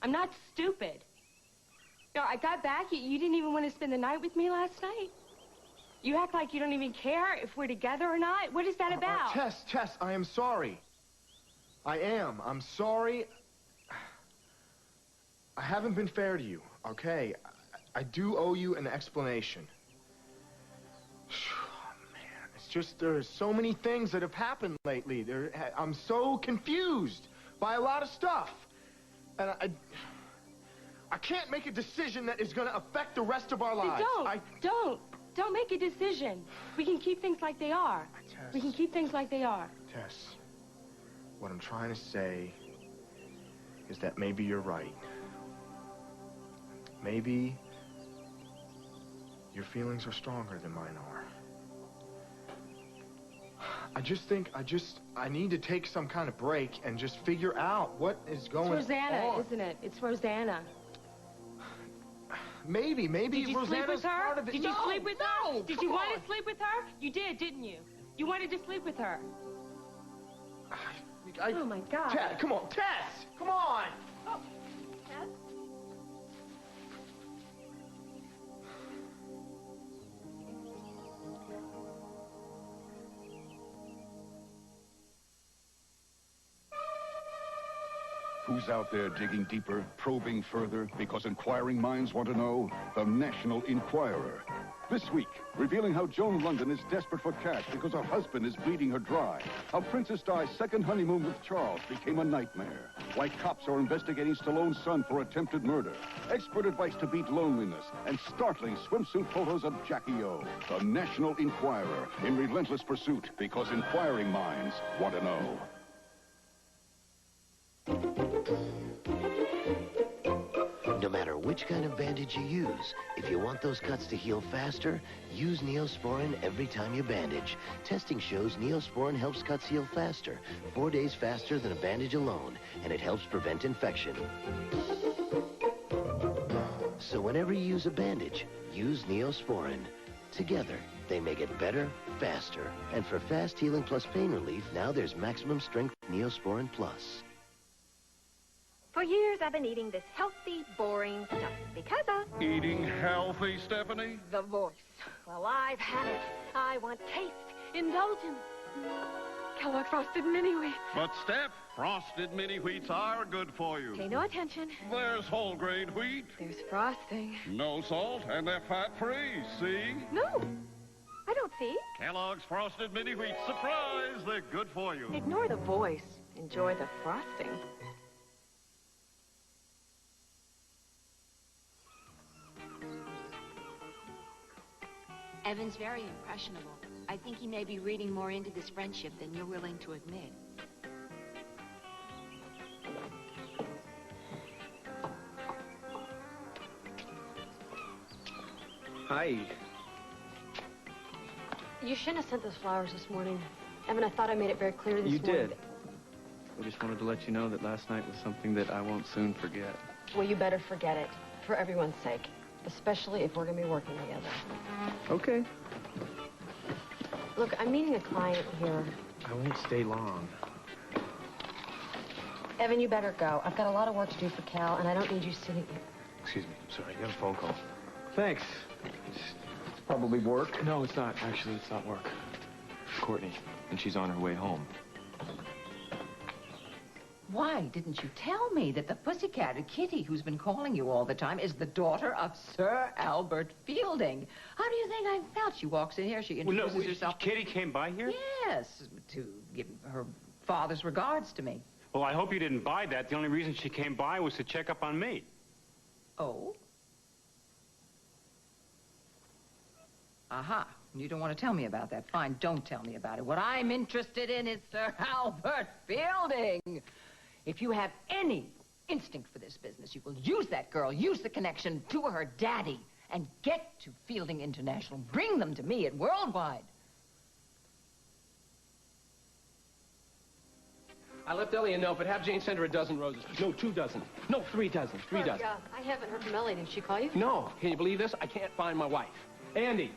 I'm not stupid. I got back. You didn't even want to spend the night with me last night. You act like you don't even care if we're together or not. What is that about? Tess, I am sorry. I am. I'm sorry. I haven't been fair to you, okay? I do owe you an explanation. Man, it's just there's so many things that have happened lately. I'm so confused by a lot of stuff. And I can't make a decision that is going to affect the rest of our lives. Don't make a decision. We can keep things like they are. Tess. We can keep things like they are. Tess, what I'm trying to say is that maybe you're right. Maybe your feelings are stronger than mine are. I need to take some kind of break and just figure out what is going on. It's Rosanna, isn't it? It's Rosanna. Maybe Did you sleep with her? Part of it. Did you sleep with her? No, Did you want to sleep with her? You did, didn't you? You wanted to sleep with her. Oh, my God. Tess, come on, Tess! Come on! Oh, Tess? Who's out there digging deeper, probing further, because inquiring minds want to know? The National Enquirer. This week, revealing how Joan London is desperate for cash because her husband is bleeding her dry. How Princess Di's second honeymoon with Charles became a nightmare. Why cops are investigating Stallone's son for attempted murder. Expert advice to beat loneliness. And startling swimsuit photos of Jackie O. The National Enquirer, in relentless pursuit, because inquiring minds want to know. No matter which kind of bandage you use, if you want those cuts to heal faster, use Neosporin every time you bandage. Testing shows Neosporin helps cuts heal faster, 4 days faster than a bandage alone, and it helps prevent infection. So whenever you use a bandage, use Neosporin. Together, they make it better, faster. And for fast healing plus pain relief, now there's maximum strength Neosporin Plus. For years, I've been eating this healthy, boring stuff because of... Eating healthy, Stephanie? The voice. Well, I've had it. I want taste, indulgence. Kellogg's Frosted Mini Wheats. But, Steph, frosted mini wheats are good for you. Pay no attention. There's whole grain wheat. There's frosting. No salt, and they're fat-free, see? No, I don't see. Kellogg's Frosted Mini Wheats. Surprise! They're good for you. Ignore the voice. Enjoy the frosting. Evan's very impressionable. I think he may be reading more into this friendship than you're willing to admit. Hi. You shouldn't have sent those flowers this morning. Evan, I thought I made it very clear this morning. You did. I just wanted to let you know that last night was something that I won't soon forget. Well, you better forget it, for everyone's sake. Especially if we're going to be working together. Okay. Look, I'm meeting a client here. I won't stay long. Evan, you better go. I've got a lot of work to do for Cal, and I don't need you sitting here. Excuse me. I'm sorry. I got a phone call. Thanks. It's probably work. No, it's not. Actually, it's not work. Courtney, and she's on her way home. Why didn't you tell me that the pussycat, Kitty, who's been calling you all the time, is the daughter of Sir Albert Fielding? How do you think I felt? She walks in here, she introduces herself. Kitty came by here? Yes, to give her father's regards to me. Well, I hope you didn't buy that. The only reason she came by was to check up on me. Oh? Aha. You don't want to tell me about that. Fine, don't tell me about it. What I'm interested in is Sir Albert Fielding. If you have any instinct for this business, you will use that girl, use the connection to her daddy, and get to Fielding International. Bring them to me at Worldwide. I left Ellie a note, but have Jane send her a dozen roses. No, 2 dozen. No, 3 dozen. 3 dozen. I haven't heard from Ellie. Did she call you? No. Can you believe this? I can't find my wife. Andy.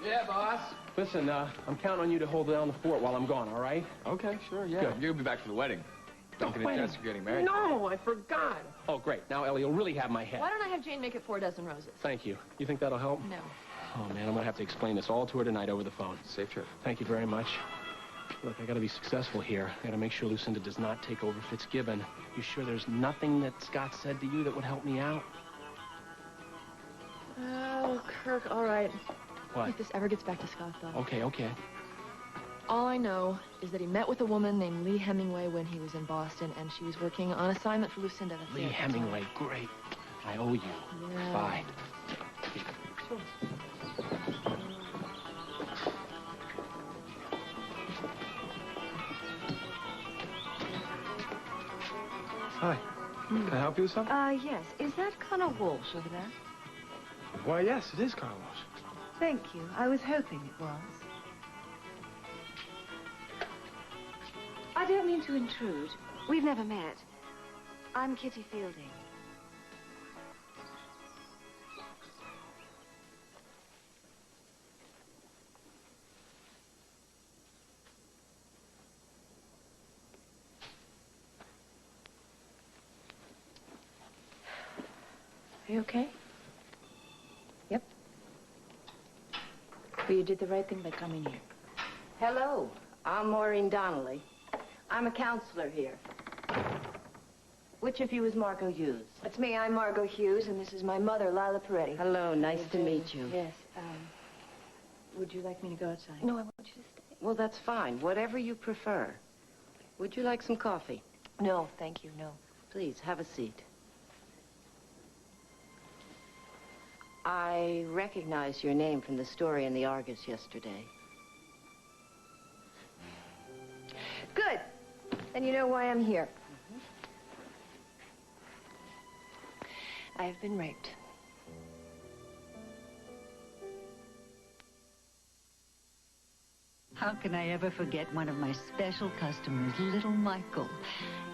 Yeah, boss. Listen, I'm counting on you to hold down the fort while I'm gone, all right? Okay, sure, yeah. Good. You'll be back for the wedding. Don't get a chance of getting married. No, I forgot. Oh, great. Now, Ellie, you'll really have my head. Why don't I have Jane make it 4 dozen roses? Thank you. You think that'll help? No. Oh, man, I'm going to have to explain this all to her tonight over the phone. Safe trip. Thank you very much. Look, I got to be successful here. I got to make sure Lucinda does not take over Fitzgibbon. You sure there's nothing that Scott said to you that would help me out? Oh, Kirk, all right. What? If this ever gets back to Scott, though. Okay, okay. All I know is that he met with a woman named Lee Hemingway when he was in Boston, and she was working on assignment for Lucinda. That's Lee it. Hemingway, great. I owe you. Yeah. Bye. Sure. Hi. Can I help you with something? Yes. Is that Connor Walsh over there? Why, yes, it is Connor Walsh. Thank you. I was hoping it was. I don't mean to intrude. We've never met. I'm Kitty Fielding. Are you okay? Yep. Well, you did the right thing by coming here. Hello, I'm Maureen Donnelly. I'm a counselor here. Which of you is Margot Hughes? That's me, I'm Margot Hughes, and this is my mother, Lila Peretti. Hello, nice to meet you. Yes. Would you like me to go outside? No, I want you to stay. Well, that's fine. Whatever you prefer. Would you like some coffee? No, thank you, no. Please, have a seat. I recognize your name from the story in the Argus yesterday. Good. Then you know why I'm here. I have been raped. How can I ever forget one of my special customers, little Michael?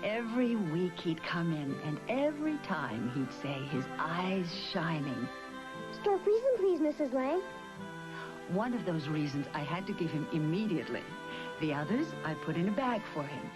Every week he'd come in, and every time he'd say, his eyes shining. Store reason, please, Mrs. Lang. One of those reasons I had to give him immediately. The others I put in a bag for him.